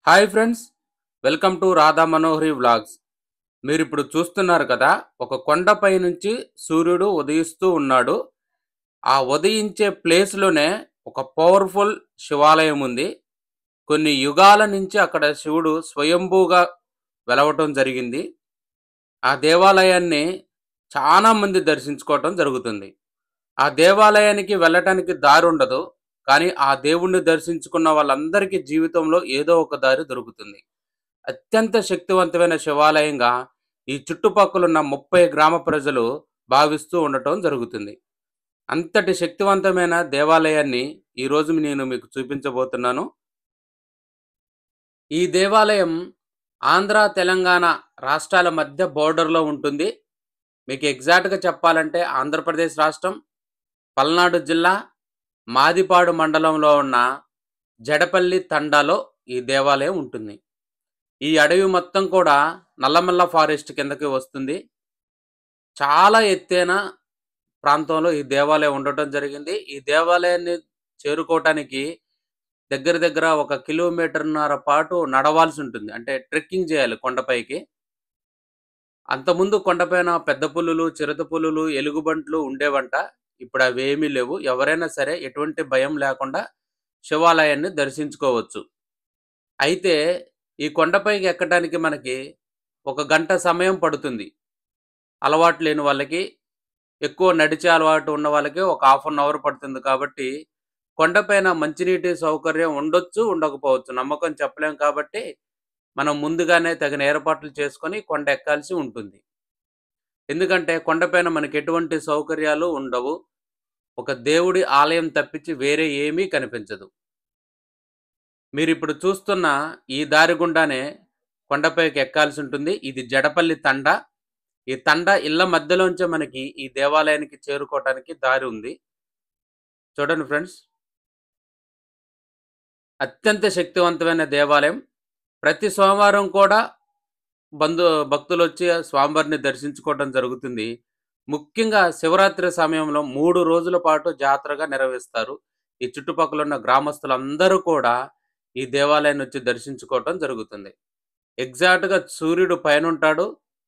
Hi friends, welcome to Radha Manohari vlogs. మీరు ఇప్పుడు చూస్తున్నారు కదా, ఒక కొండపై నుంచి సూర్యుడు ఉదయిస్తూ ఉన్నాడు. ఆ ఉదయించే ప్లేస్లోనే ఒక పవర్ఫుల్ శివాలయం ఉంది. కొన్ని యుగాల నుంచి అక్కడ శివుడు స్వయంభూగా వెలవటం జరిగింది. ఆ దేవాలయాన్ని చాలా మంది దర్శించుకోవటం జరుగుతుంది. ఆ దేవాలయానికి వెళ్ళటానికి దారి ఉండదు. కానీ ఆ దేవుణ్ణి దర్శించుకున్న వాళ్ళందరికీ జీవితంలో ఏదో ఒక దారి దొరుకుతుంది. అత్యంత శక్తివంతమైన శివాలయంగా ఈ చుట్టుపక్కలున్న 30 గ్రామ ప్రజలు భావిస్తూ ఉండటం జరుగుతుంది. అంతటి శక్తివంతమైన దేవాలయాన్ని ఈరోజు నేను మీకు చూపించబోతున్నాను. ఈ దేవాలయం ఆంధ్ర, తెలంగాణ రాష్ట్రాల మధ్య బోర్డర్‌లో ఉంటుంది. మీకు ఎగ్జాక్ట్‌గా చెప్పాలంటే ఆంధ్రప్రదేశ్ రాష్ట్రం, పల్నాడు జిల్లా, మాదిపాడు మండలంలో ఉన్న జడపల్లి తండాలో ఈ దేవాలయం ఉంటుంది. ఈ అడవి మొత్తం కూడా నల్లమల్ల ఫారెస్ట్ కిందకి వస్తుంది. చాలా ఎత్తైన ప్రాంతంలో ఈ దేవాలయం ఉండటం జరిగింది. ఈ దేవాలయాన్ని చేరుకోవటానికి దగ్గర దగ్గర 1 కిలోమీటర్‌న్నర పాటు నడవాల్సి ఉంటుంది. అంటే ట్రెక్కింగ్ చేయాలి కొండపైకి. అంతకుముందు కొండపైన పెద్ద పులులు, చిరుత పులులు, ఎలుగుబంట్లు ఉండేవంట. ఇప్పుడు అవేమీ లేవు. ఎవరైనా సరే ఎటువంటి భయం లేకుండా శివాలయాన్ని దర్శించుకోవచ్చు. అయితే ఈ కొండపైకి ఎక్కడానికి మనకి 1 గంట సమయం పడుతుంది. అలవాటు లేని వాళ్ళకి, ఎక్కువ నడిచే అలవాటు ఉన్న వాళ్ళకి ఒక హాఫ్ అన్ అవర్ పడుతుంది కాబట్టి, కొండపైన మంచినీటి సౌకర్యం ఉండొచ్చు, ఉండకపోవచ్చు. నమ్మకం చెప్పలేం కాబట్టి, మనం ముందుగానే తగిన ఏర్పాట్లు చేసుకొని కొండ ఎక్కాల్సి ఉంటుంది. ఎందుకంటే కొండపైన మనకి ఎటువంటి సౌకర్యాలు ఉండవు. ఒక దేవుడి ఆలయం తప్పించి వేరే ఏమీ కనిపించదు. మీరిప్పుడు చూస్తున్న ఈ దారి గుండానే కొండపైకి ఎక్కాల్సి ఉంటుంది. ఇది జడపల్లి తండా. ఈ తండా ఇళ్ళ మధ్యలోంచే మనకి ఈ దేవాలయానికి చేరుకోవటానికి దారి ఉంది. చూడండి ఫ్రెండ్స్, అత్యంత శక్తివంతమైన దేవాలయం. ప్రతి సోమవారం కూడా భక్తులొచ్చి స్వామివారిని దర్శించుకోవటం జరుగుతుంది. ముఖ్యంగా శివరాత్రి సమయంలో 3 రోజుల పాటు జాతరగా నిర్వహిస్తారు. ఈ చుట్టుపక్కల ఉన్న గ్రామస్తులందరూ కూడా ఈ దేవాలయాన్ని వచ్చి దర్శించుకోవటం జరుగుతుంది. ఎగ్జాక్ట్‌గా సూర్యుడు పైనుంటాడు.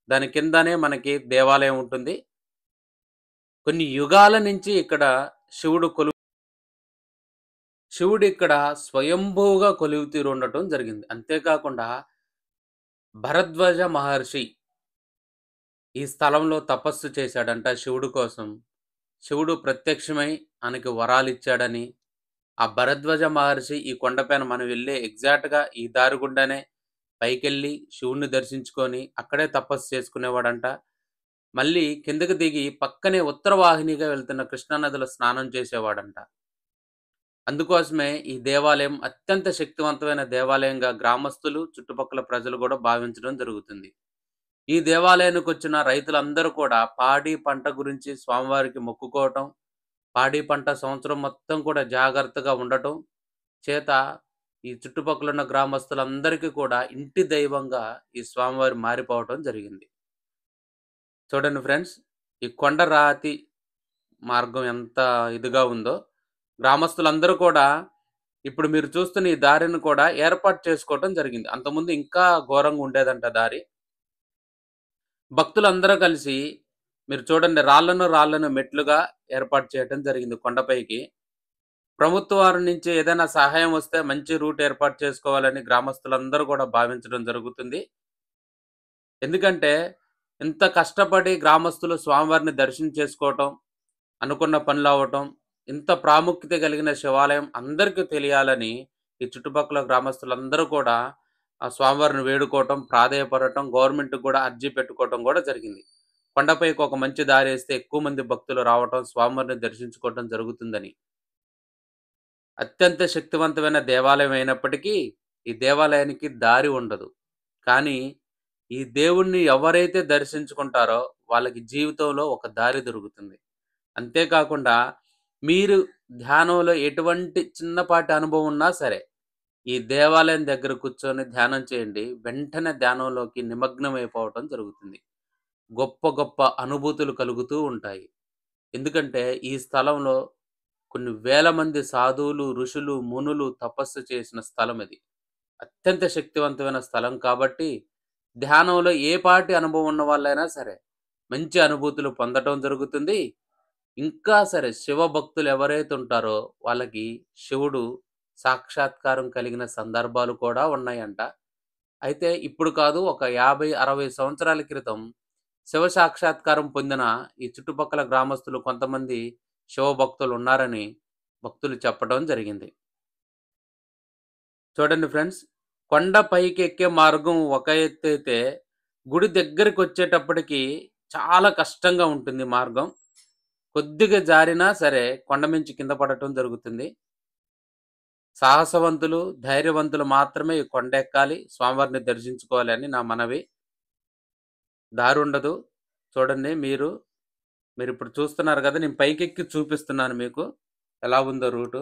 దాని కిందనే మనకి దేవాలయం ఉంటుంది. కొన్ని యుగాల నుంచి ఇక్కడ శివుడు కొలువు శివుడు ఇక్కడ స్వయంభూగా కొలువుతీరి ఉండటం జరిగింది. అంతేకాకుండా భరద్వాజ మహర్షి ఈ స్థలంలో తపస్సు చేశాడంట శివుడు కోసం. శివుడు ప్రత్యక్షమై ఆయనకి వరాలిచ్చాడని, ఆ భరద్వాజ మహర్షి ఈ కొండపైన మనం వెళ్ళే ఎగ్జాక్ట్‌గా ఈ దారి గుండానే పైకెళ్ళి శివుడిని దర్శించుకొని అక్కడే తపస్సు చేసుకునేవాడంట. మళ్ళీ కిందకి దిగి పక్కనే ఉత్తర వాహినిగా వెళ్తున్న కృష్ణా నదిలో స్నానం చేసేవాడంట. అందుకోసమే ఈ దేవాలయం అత్యంత శక్తివంతమైన దేవాలయంగా గ్రామస్తులు, చుట్టుపక్కల ప్రజలు కూడా భావించడం జరుగుతుంది. ఈ దేవాలయానికొచ్చిన రైతులందరూ కూడా పాడి పంట గురించి స్వామివారికి మొక్కుకోవటం, పాడి పంట సంవత్సరం మొత్తం కూడా జాగ్రత్తగా ఉండటం చేత ఈ చుట్టుపక్కలున్న గ్రామస్తులందరికీ కూడా ఇంటి దైవంగా ఈ స్వామివారు మారిపోవటం జరిగింది. చూడండి ఫ్రెండ్స్, ఈ కొండ రాతి మార్గం ఎంత ఇదిగా ఉందో. గ్రామస్తులందరూ కూడా ఇప్పుడు మీరు చూస్తున్న ఈ దారిని కూడా ఏర్పాటు చేసుకోవటం జరిగింది. అంతకుముందు ఇంకా ఘోరంగా ఉండేదంట దారి. భక్తులందరూ కలిసి మీరు చూడండి, రాళ్ళను మెట్లుగా ఏర్పాటు చేయటం జరిగింది కొండపైకి. ప్రభుత్వం వారి నుంచి ఏదైనా సహాయం వస్తే మంచి రూట్ ఏర్పాటు చేసుకోవాలని గ్రామస్తులందరూ కూడా భావించడం జరుగుతుంది. ఎందుకంటే ఇంత కష్టపడి గ్రామస్తులు స్వామివారిని దర్శనం చేసుకోవటం, అనుకున్న పనులవ్వటం, ఇంత ప్రాముఖ్యత కలిగిన శివాలయం అందరికీ తెలియాలని ఈ చుట్టుపక్కల గ్రామస్తులందరూ కూడా ఆ స్వామివారిని వేడుకోవటం, ప్రాధేయపడటం, గవర్నమెంట్‌కి కూడా అర్జీ పెట్టుకోవటం కూడా జరిగింది. కొండపైకి ఒక మంచి దారేస్తే ఎక్కువ మంది భక్తులు రావటం, స్వామివారిని దర్శించుకోవటం జరుగుతుందని. అత్యంత శక్తివంతమైన దేవాలయం అయినప్పటికీ ఈ దేవాలయానికి దారి ఉండదు. కానీ ఈ దేవుణ్ణి ఎవరైతే దర్శించుకుంటారో వాళ్ళకి జీవితంలో ఒక దారి దొరుకుతుంది. అంతేకాకుండా మీరు ధ్యానంలో ఎటువంటి చిన్నపాటి అనుభవం ఉన్నా సరే, ఈ దేవాలయం దగ్గర కూర్చొని ధ్యానం చేయండి. వెంటనే ధ్యానంలోకి నిమగ్నమైపోవటం జరుగుతుంది. గొప్ప గొప్ప అనుభూతులు కలుగుతూ ఉంటాయి. ఎందుకంటే ఈ స్థలంలో కొన్ని వేల మంది సాధువులు, ఋషులు, మునులు తపస్సు చేసిన స్థలం ఇది. అత్యంత శక్తివంతమైన స్థలం కాబట్టి, ధ్యానంలో ఏ పాటి అనుభవం ఉన్న వాళ్ళైనా సరే, మంచి అనుభూతులు పొందటం జరుగుతుంది. ఇంకా సరే శివ భక్తులు ఎవరైతే ఉంటారో వాళ్ళకి శివుడు సాక్షాత్కారం కలిగిన సందర్భాలు కూడా ఉన్నాయంట. అయితే ఇప్పుడు కాదు, ఒక 50, 60 సంవత్సరాల క్రితం శివ సాక్షాత్కారం పొందిన ఈ చుట్టుపక్కల గ్రామస్తులు కొంతమంది శివ భక్తులున్నారని భక్తులు చెప్పడం జరిగింది. చూడండి ఫ్రెండ్స్, కొండ పైకెక్కే మార్గం ఒక ఎత్తైతే, గుడి దగ్గరికొచ్చేటప్పటికి చాలా కష్టంగా ఉంటుంది మార్గం. కొద్దిగా జారినా సరే కొండ మించి కింద పడటం జరుగుతుంది. సాహసవంతులు, ధైర్యవంతులు మాత్రమే ఈ కొండెక్కాలి, స్వామివారిని దర్శించుకోవాలి అని నా మనవి. దారుండదు. చూడండి మీరిప్పుడు చూస్తున్నారు గదా! నేను పైకెక్కి చూపిస్తున్నాను మీకు. ఎలా ఉందో రూటు.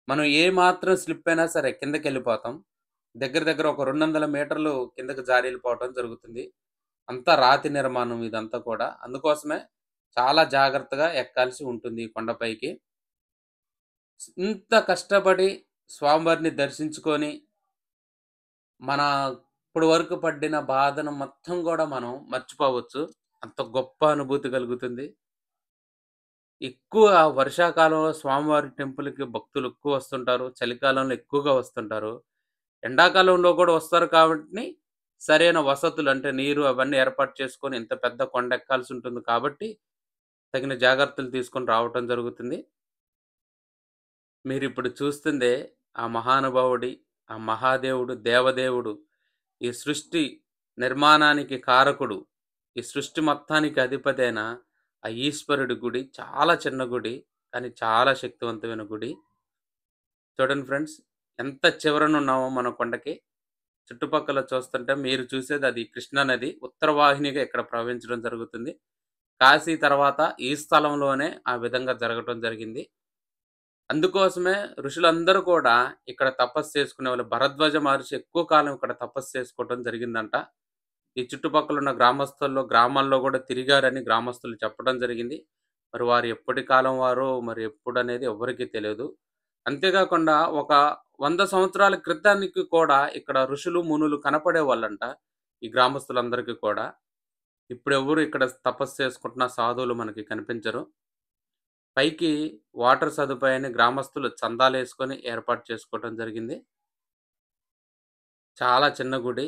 మనం ఏ మాత్రం స్లిప్ అయినా సరే కిందకెళ్ళిపోతాం. దగ్గర దగ్గర ఒక 200 మీటర్లు కిందకి జారి ఎళ్ళిపోవటం జరుగుతుంది. అంతా రాతి నిర్మాణం ఇదంతా కూడా. అందుకోసమే చాలా జాగ్రత్తగా ఎక్కాల్సి ఉంటుంది ఈ కొండపైకి. ఇంత కష్టపడి స్వామివారిని దర్శించుకొని, మన ఇప్పటి వరకు పడిన బాధను మొత్తం గూడా మనం మర్చిపోవచ్చు. అంత గొప్ప అనుభూతి కలుగుతుంది. ఎక్కువ వర్షాకాలంలో స్వామివారి టెంపుల్‌కి భక్తులు ఎక్కువ వస్తుంటారు. చలికాలంలో ఎక్కువగా వస్తుంటారు. ఎండాకాలంలో కూడా వస్తారు కాబట్టి, సరైన వసతులు అంటే నీరు అవన్నీ ఏర్పాటు చేసుకొని ఇంత పెద్ద కొండ ఎక్కాల్సి ఉంటుంది కాబట్టి, తగిన జాగ్రత్తలు తీసుకొని రావటం జరుగుతుంది. మీరిప్పుడు చూస్తుందే ఆ మహానుభావుడి, ఆ మహాదేవుడు, దేవదేవుడు, ఈ సృష్టి నిర్మాణానికి కారకుడు, ఈ సృష్టి మొత్తానికి అధిపతైన ఆ ఈశ్వరుడి గుడి చాలా చిన్న గుడి. కానీ చాలా శక్తివంతమైన గుడి. చూడండి ఫ్రెండ్స్, ఎంత చివరనున్నామో మన కొండకి. చుట్టుపక్కల చూస్తుంటే మీరు చూసేది అది కృష్ణా నది. ఉత్తర వాహినిగా ఇక్కడ ప్రవహించడం జరుగుతుంది. కాశీ తర్వాత ఈ స్థలంలోనే ఆ విధంగా జరగటం జరిగింది. అందుకోసమే ఋషులందరూ కూడా ఇక్కడ తపస్సు చేసుకునేవాళ్ళు. భరద్వాజ మహర్షి ఎక్కువ కాలం ఇక్కడ తపస్సు చేసుకోవటం జరిగిందంట. ఈ చుట్టుపక్కల ఉన్న గ్రామాల్లో గూడా తిరిగారని గ్రామస్తులు చెప్పడం జరిగింది. మరి వారు ఎప్పటి కాలం వారో మరి ఎప్పుడనేది ఎవ్వరికీ తెలియదు. అంతేగాకుండా ఒక 100 సంవత్సరాల క్రితానికి కూడా ఇక్కడ ఋషులు, మునులు కనపడేవాళ్ళంట. ఈ గ్రామస్తులందరికీ కూడా. ఇప్పుడెవ్వరు ఇక్కడ తపస్సు చేసుకుంటున్న సాధువులు మనకి కనిపించరు. పైకి వాటర్ సదుపాయాన్ని గ్రామస్తులు చందాలేసుకొని ఏర్పాటు చేసుకోవటం జరిగింది. చాలా చిన్న గుడి.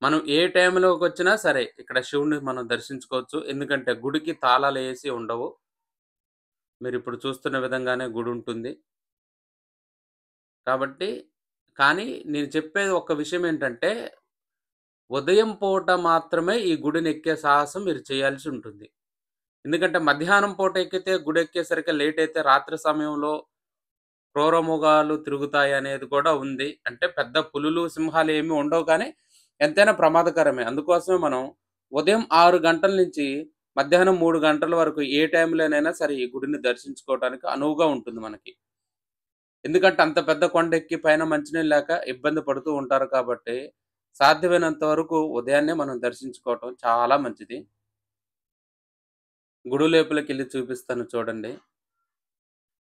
మనం ఏ టైంలోకొచ్చినా సరే ఇక్కడ శివుడిని మనం దర్శించుకోవచ్చు. ఎందుకంటే గుడికి తాళాలేసి ఉండవు. మీరిప్పుడు చూస్తున్న విధంగానే గుడుంటుంది. కాబట్టి కానీ నేను చెప్పేది ఒక్క విషయం ఏంటంటే, ఉదయం పూట మాత్రమే ఈ గుడినెక్కే సాహసం మీరు చేయాల్సి ఉంటుంది. ఎందుకంటే మధ్యాహ్నం పూట ఎక్కితే గుడెక్కేసరికి లేట్ అయితే రాత్రి సమయంలో క్రూరమృగాలు తిరుగుతాయనేది కూడా ఉంది. అంటే పెద్ద పులులు, సింహాలు ఏమి ఉండవు కానీ ఎంతైనా ప్రమాదకరమే. అందుకోసమే మనం ఉదయం 6 గంటల నుంచి మధ్యాహ్నం 3 గంటల వరకు ఏ టైంలోనైనా సరే ఈ గుడిని దర్శించుకోవటానికి అనువుగా ఉంటుంది మనకి. ఎందుకంటే అంత పెద్ద కొండెక్కి పైన మంచినీళ్ళు లేక ఇబ్బంది పడుతూ ఉంటారు కాబట్టి, సాధ్యమైనంత వరకు ఉదయాన్నే మనం దర్శించుకోవటం చాలా మంచిది. గుడి లోపలికెళ్ళి చూపిస్తాను చూడండి.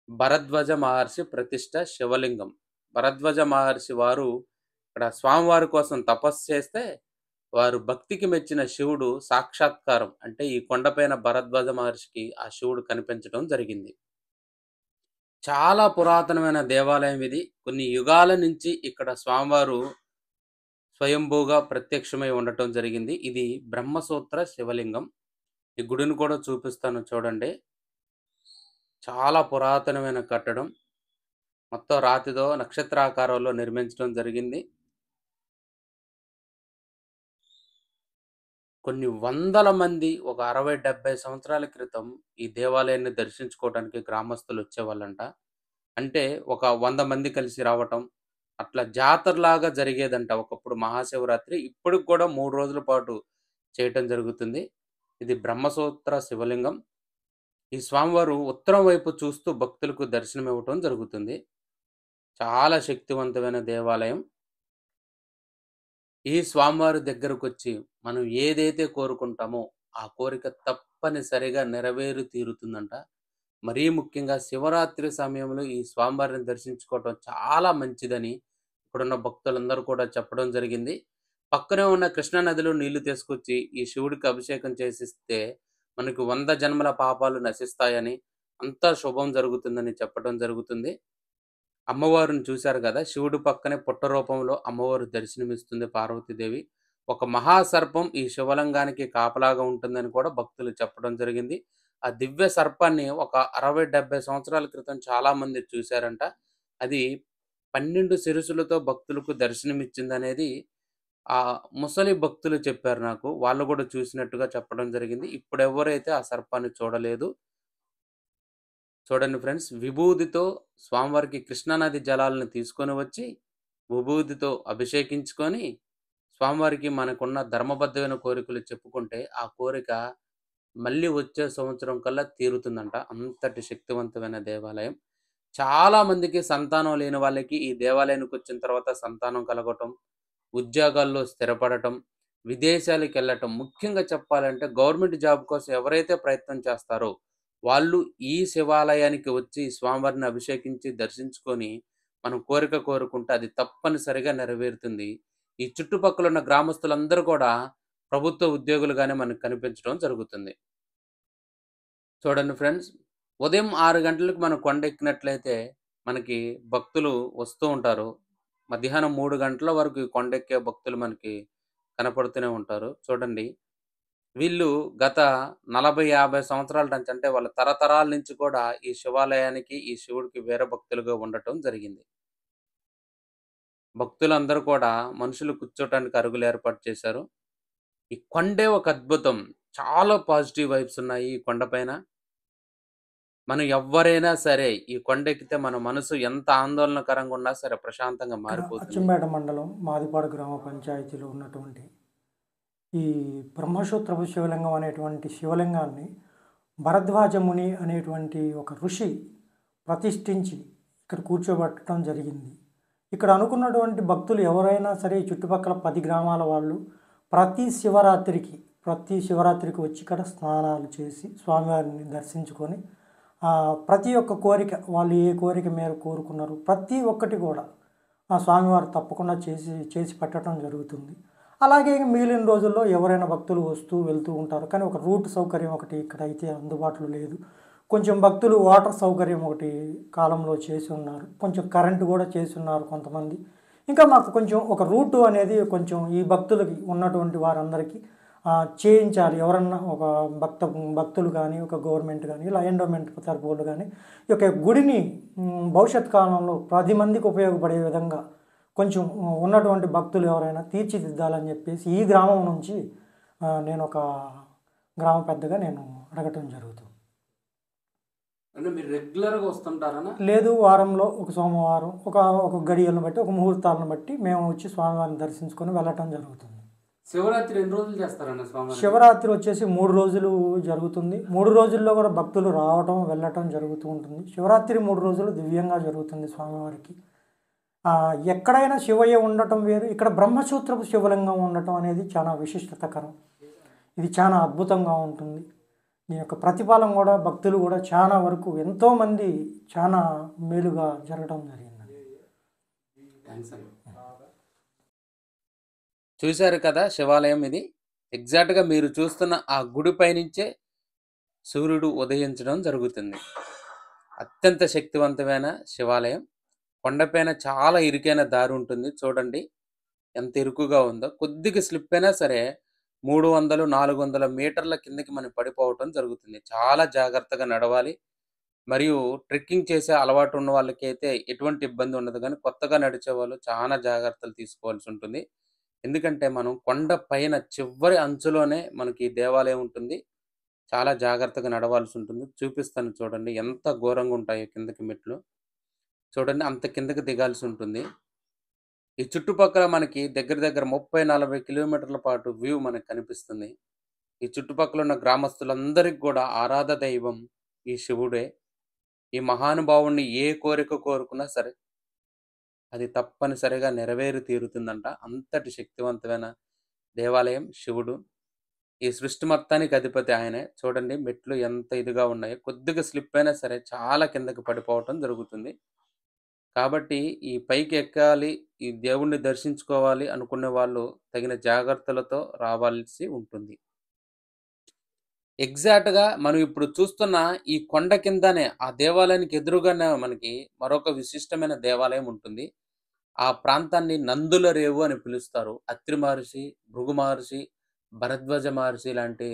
భరద్వాజ మహర్షి ప్రతిష్ఠ శివలింగం. భరద్వాజ మహర్షి వారు ఇక్కడ స్వామివారి కోసం తపస్సు చేస్తే, వారు భక్తికి మెచ్చిన శివుడు సాక్షాత్కారం అంటే ఈ కొండపైన భరద్వాజ మహర్షికి ఆ శివుడు కనిపించడం జరిగింది. చాలా పురాతనమైన దేవాలయం ఇది. కొన్ని యుగాల నుంచి ఇక్కడ స్వామివారు స్వయంభూగా ప్రత్యక్షమై ఉండటం జరిగింది. ఇది బ్రహ్మసూత్ర శివలింగం. ఈ గుడిని కూడా చూపిస్తాను చూడండి. చాలా పురాతనమైన కట్టడం. మొత్తం రాతితో నక్షత్రాకారంలో నిర్మించడం జరిగింది. కొన్ని వందల మంది ఒక 60, 70 సంవత్సరాల క్రితం ఈ దేవాలయాన్ని దర్శించుకోవడానికి గ్రామస్తులు వచ్చేవాళ్ళంట. అంటే ఒక 100 మంది కలిసి రావటం. అట్లా జాతరలాగా జరిగేదంట ఒకప్పుడు మహాశివరాత్రి. ఇప్పటికి కూడా 3 రోజుల పాటు చేయటం జరుగుతుంది. ఇది బ్రహ్మసూత్ర శివలింగం. ఈ స్వామివారు ఉత్తరం వైపు చూస్తూ భక్తులకు దర్శనమివ్వటం జరుగుతుంది. చాలా శక్తివంతమైన దేవాలయం. ఈ స్వామివారి దగ్గరకొచ్చి మనం ఏదైతే కోరుకుంటామో ఆ కోరిక తప్పనిసరిగా నెరవేరి తీరుతుందంట. మరీ ముఖ్యంగా శివరాత్రి సమయంలో ఈ స్వామివారిని దర్శించుకోవటం చాలా మంచిదని అక్కడున్న భక్తులందరూ కూడా చెప్పడం జరిగింది. పక్కనే ఉన్న కృష్ణా నదిలో నీళ్లు తీసుకొచ్చి ఈ శివుడికి అభిషేకం చేసిస్తే మనకు 100 జన్మల పాపాలు నశిస్తాయని, అంతా శుభం జరుగుతుందని చెప్పడం జరుగుతుంది. అమ్మవారిని చూశారు గదా! శివుడి పక్కనే పుట్ట రూపంలో అమ్మవారు దర్శనమిస్తుంది పార్వతీదేవి. ఒక మహాసర్పం ఈ శివలింగానికి కాపలాగా ఉంటుందని కూడా భక్తులు చెప్పడం జరిగింది. ఆ దివ్య సర్పాన్ని ఒక 60, 70 సంవత్సరాల క్రితం చాలామంది చూశారంట. అది 12 శిరస్సులతో భక్తులకు దర్శనమిచ్చిందనేది ముసలి భక్తులు చెప్పారు నాకు. వాళ్ళు గూడా చూసినట్టుగా చెప్పడం జరిగింది. ఇప్పుడెవ్వరైతే ఆ సర్పాన్ని చూడలేదు. చూడండి ఫ్రెండ్స్, విభూదితో స్వామివారికి కృష్ణానది జలాలను తీసుకొని వచ్చి, విభూదితో అభిషేకించుకొని, స్వామివారికి మనకున్న ధర్మబద్ధమైన కోరికలు చెప్పుకుంటే, ఆ కోరిక మళ్ళీ వచ్చే సంవత్సరం కల్లా తీరుతుందంట. అంతటి శక్తివంతమైన దేవాలయం. చాలా మందికి సంతానం లేని వాళ్ళకి ఈ దేవాలయానికొచ్చిన తర్వాత సంతానం కలగటం, ఉద్యోగాల్లో స్థిరపడటం, విదేశాలకెళ్ళటం, ముఖ్యంగా చెప్పాలంటే గవర్నమెంట్ జాబ్ కోసం ఎవరైతే ప్రయత్నం చేస్తారో వాళ్ళు ఈ శివాలయానికి వచ్చి స్వామివారిని అభిషేకించి దర్శించుకొని మనం కోరిక కోరుకుంటే అది తప్పనిసరిగా నెరవేరుతుంది. ఈ చుట్టుపక్కల ఉన్న గ్రామస్తులందరూ కూడా ప్రభుత్వ ఉద్యోగులుగానే మనకు కనిపించడం జరుగుతుంది. చూడండి ఫ్రెండ్స్, ఉదయం 6 గంటలకు మనం కొండెక్కినట్లయితే మనకి భక్తులు వస్తూ ఉంటారు. మధ్యాహ్నం 3 గంటల వరకు ఈ కొండెక్కే భక్తులు మనకి కనపడుతూనే ఉంటారు. చూడండి, వీళ్ళు గత 40, 50 సంవత్సరాల నుంచి, అంటే వాళ్ళ తరతరాల నుంచి కూడా ఈ శివాలయానికి, ఈ శివుడికి వీరభక్తులుగా ఉండటం జరిగింది. భక్తులందరూ కూడా మనుషులు కూర్చోటానికి అరుగులు ఏర్పాటు చేశారు. ఈ కొండే ఒక అద్భుతం. చాలా పాజిటివ్ వైబ్స్ ఉన్నాయి ఈ కొండపైన. మనం ఎవ్వరైనా సరే ఈ కొండెక్కితే మన మనసు ఎంత ఆందోళనకరంగా ఉన్నా సరే ప్రశాంతంగా ఇక్కడ మారిపోతుంది. అచ్చంపేట మండలం మాదిపాడు గ్రామ పంచాయతీలో ఉన్నటువంటి ఈ బ్రహ్మసూత్రపు శివలింగం అనేటువంటి శివలింగాన్ని భరద్వాజ ముని అనేటువంటి ఒక ఋషి ప్రతిష్ఠించి ఇక్కడ కూర్చోబెట్టడం జరిగింది. ఇక్కడ అనుకున్నటువంటి భక్తులు ఎవరైనా సరే ఈ చుట్టుపక్కల 10 గ్రామాల వాళ్ళు ప్రతి శివరాత్రికి వచ్చి ఇక్కడ స్నానాలు చేసి స్వామివారిని దర్శించుకొని ప్రతి ఒక్క కోరిక, వాళ్ళు ఏ కోరిక మేర కోరుకున్నారు ప్రతి ఒక్కటి కూడా ఆ స్వామివారు తప్పకుండా చేసి పెట్టడం జరుగుతుంది. అలాగే మిగిలిన రోజుల్లో ఎవరైనా భక్తులు వస్తూ వెళ్తూ ఉంటారు. కానీ ఒక రూట్ సౌకర్యం ఒకటి ఇక్కడ అయితే అందుబాటులో లేదు. కొంచెం భక్తులు వాటర్ సౌకర్యం ఒకటి కాలంలో చేసి ఉన్నారు. కొంచెం కరెంటు కూడా చేసి ఉన్నారు కొంతమంది. ఇంకా మాకు కొంచెం ఒక రూటు అనేది కొంచెం ఈ భక్తులకి ఉన్నటువంటి వారందరికీ చేయించాలి. ఎవరన్నా ఒక భక్తులు కానీ, ఒక గవర్నమెంట్ కానీ, ఇలా ఎండోమెంట్ తరపులు కానీ ఈ యొక్క గుడిని భవిష్యత్ కాలంలో 10 మందికి ఉపయోగపడే విధంగా కొంచెం ఉన్నటువంటి భక్తులు ఎవరైనా తీర్చిదిద్దాలని చెప్పేసి ఈ గ్రామం నుంచి నేను ఒక గ్రామ పెద్దగా నేను అడగటం జరుగుతుంది. అంటే మీరు రెగ్యులర్‌గా వస్తుంటారనా? లేదు, వారంలో ఒక సోమవారం ఒక గడియలను బట్టి, ఒక ముహూర్తాలను బట్టి మేము వచ్చి స్వామివారిని దర్శించుకొని వెళ్ళటం జరుగుతుంది. శివరాత్రి ఎన్ని రోజులు చేస్తారన్న స్వామి? శివరాత్రి వచ్చేసి 3 రోజులు జరుగుతుంది. 3 రోజుల్లో కూడా భక్తులు రావటం వెళ్ళటం జరుగుతూ ఉంటుంది. శివరాత్రి 3 రోజులు దివ్యంగా జరుగుతుంది స్వామివారికి. ఎక్కడైనా శివయ్య ఉండటం వేరు, ఇక్కడ బ్రహ్మసూత్రపు శివలింగం ఉండటం అనేది చాలా విశిష్టతకరం. ఇది చాలా అద్భుతంగా ఉంటుంది. దీని యొక్క ప్రతిఫలం కూడా భక్తులు కూడా చాలా వరకు ఎంతోమంది చాలా మేలుగా జరగడం జరిగిందండి. చూశారు కదా శివాలయం ఇది. ఎగ్జాక్ట్‌గా మీరు చూస్తున్న ఆ గుడి పైనుంచే సూర్యుడు ఉదయించడం జరుగుతుంది. అత్యంత శక్తివంతమైన శివాలయం. కొండపైన చాలా ఇరుకైన దారి ఉంటుంది. చూడండి ఎంత ఇరుకుగా ఉందో. కొద్దిగా స్లిప్ అయినా సరే 300, 400 మీటర్ల కిందకి మనం పడిపోవటం జరుగుతుంది. చాలా జాగ్రత్తగా నడవాలి. మరియు ట్రెక్కింగ్ చేసే అలవాటు ఉన్న వాళ్ళకైతే ఎటువంటి ఇబ్బంది ఉండదు. కానీ కొత్తగా నడిచేవాళ్ళు చాలా జాగ్రత్తలు తీసుకోవాల్సి ఉంటుంది. ఎందుకంటే మనం కొండ పైన చివరి అంచులోనే మనకి దేవాలయం ఉంటుంది. చాలా జాగ్రత్తగా నడవాల్సి ఉంటుంది. చూపిస్తాను చూడండి ఎంత ఘోరంగా ఉంటాయో కిందకి మెట్లు. చూడండి అంత కిందకి దిగాల్సి ఉంటుంది. ఈ చుట్టుపక్కల మనకి దగ్గర దగ్గర 30, 40 కిలోమీటర్ల పాటు వ్యూ మనకు కనిపిస్తుంది. ఈ చుట్టుపక్కల ఉన్న గ్రామస్తులందరికీ కూడా ఆరాధ దైవం ఈ శివుడే. ఈ మహానుభావుడిని ఏ కోరిక కోరుకున్నా సరే అది తప్పనిసరిగా నెరవేరి తీరుతుందంట. అంతటి శక్తివంతమైన దేవాలయం శివుడు. ఈ సృష్టి మొత్తానికి అధిపతి ఆయనే. చూడండి మెట్లు ఎంత ఇదిగా ఉన్నాయో. కొద్దిగా స్లిప్ అయినా సరే చాలా కిందకి పడిపోవటం జరుగుతుంది. కాబట్టి ఈ పైకి ఎక్కాలి, ఈ దేవుణ్ణి దర్శించుకోవాలి అనుకునే వాళ్ళు తగిన జాగ్రత్తలతో రావాల్సి ఉంటుంది. ఎగ్జాక్ట్‌గా మనం ఇప్పుడు చూస్తున్న ఈ కొండ కిందనే ఆ దేవాలయానికి ఎదురుగానే మనకి మరొక విశిష్టమైన దేవాలయం ఉంటుంది. ఆ ప్రాంతాన్ని నందుల రేవు అని పిలుస్తారు. అత్రి మహర్షి, భృగు మహర్షి, భరద్వాజ మహర్షి లాంటి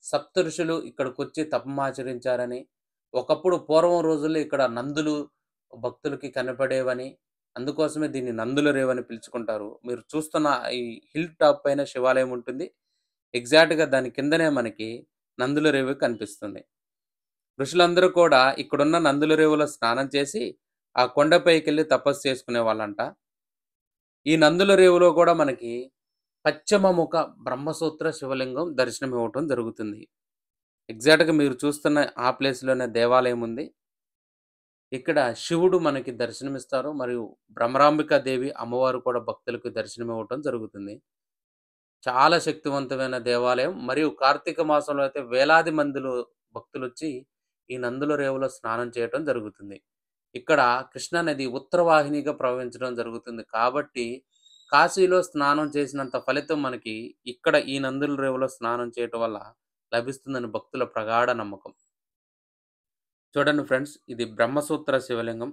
సప్తఋషులు ఇక్కడికొచ్చి తపమాచరించారని, ఒకప్పుడు పూర్వం రోజుల్లో ఇక్కడ నందులు భక్తులకి కనపడేవని, అందుకోసమే దీన్ని నందుల రేవు అని పిలుచుకుంటారు. మీరు చూస్తున్న ఈ హిల్ టాప్ పైన శివాలయం ఉంటుంది. ఎగ్జాక్ట్‌గా దాని కిందనే మనకి నందుల రేవు కనిపిస్తుంది. ఋషులందరూ కూడా ఇక్కడున్న నందుల రేవులో స్నానం చేసి, ఆ కొండపైకెళ్ళి తపస్సు చేసుకునేవాళ్ళంట. ఈ నందుల రేవులో కూడా మనకి పశ్చిమ ముఖ బ్రహ్మసూత్ర శివలింగం దర్శనమివ్వటం జరుగుతుంది. ఎగ్జాక్ట్‌గా మీరు చూస్తున్న ఆ ప్లేస్‌లోనే దేవాలయం ఉంది. ఇక్కడ శివుడు మనకి దర్శనమిస్తారు. మరియు భ్రమరాంబికా దేవి అమ్మవారు కూడా భక్తులకు దర్శనమివ్వటం జరుగుతుంది. చాలా శక్తివంతమైన దేవాలయం. మరియు కార్తీక మాసంలో అయితే వేలాది మందిలో భక్తులొచ్చి ఈ నందుల రేవులో స్నానం చేయటం జరుగుతుంది. ఇక్కడ కృష్ణా నది ఉత్తర వాహినిగా ప్రవహించడం జరుగుతుంది. కాబట్టి కాశీలో స్నానం చేసినంత ఫలితం మనకి ఇక్కడ ఈ నందుల రేవులో స్నానం చేయటం వల్ల లభిస్తుందని భక్తుల ప్రగాఢ నమ్మకం. చూడండి ఫ్రెండ్స్, ఇది బ్రహ్మసూత్ర శివలింగం.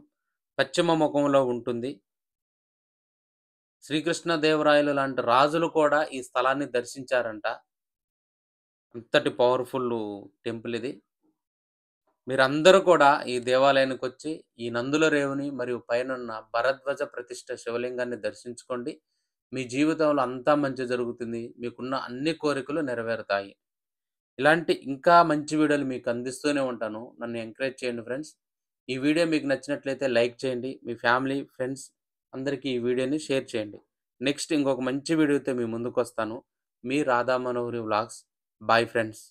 పశ్చిమ ముఖంలో ఉంటుంది. శ్రీకృష్ణదేవరాయలు లాంటి రాజులు కూడా ఈ స్థలాన్ని దర్శించారంట. అంతటి పవర్‌ఫుల్ టెంపుల్ ఇది. మీరందరూ కూడా ఈ దేవాలయానికొచ్చి ఈ నందుల రేవుని మరియు పైనున్న భరద్వాజ ప్రతిష్ఠ శివలింగాన్ని దర్శించుకోండి. మీ జీవితంలో అంతా మంచి జరుగుతుంది. మీకున్న అన్ని కోరికలు నెరవేరుతాయి. ఇలాంటి ఇంకా మంచి వీడియోలు మీకు అందిస్తూనే ఉంటాను. నన్ను ఎంకరేజ్ చేయండి ఫ్రెండ్స్. ఈ వీడియో మీకు నచ్చినట్లయితే లైక్ చేయండి. మీ ఫ్యామిలీ, ఫ్రెండ్స్ అందరికీ ఈ వీడియోని షేర్ చేయండి. నెక్స్ట్ ఇంకొక మంచి వీడియోతో మీ ముందుకొస్తాను. మీ Radha Manohari vlogs. Bye friends.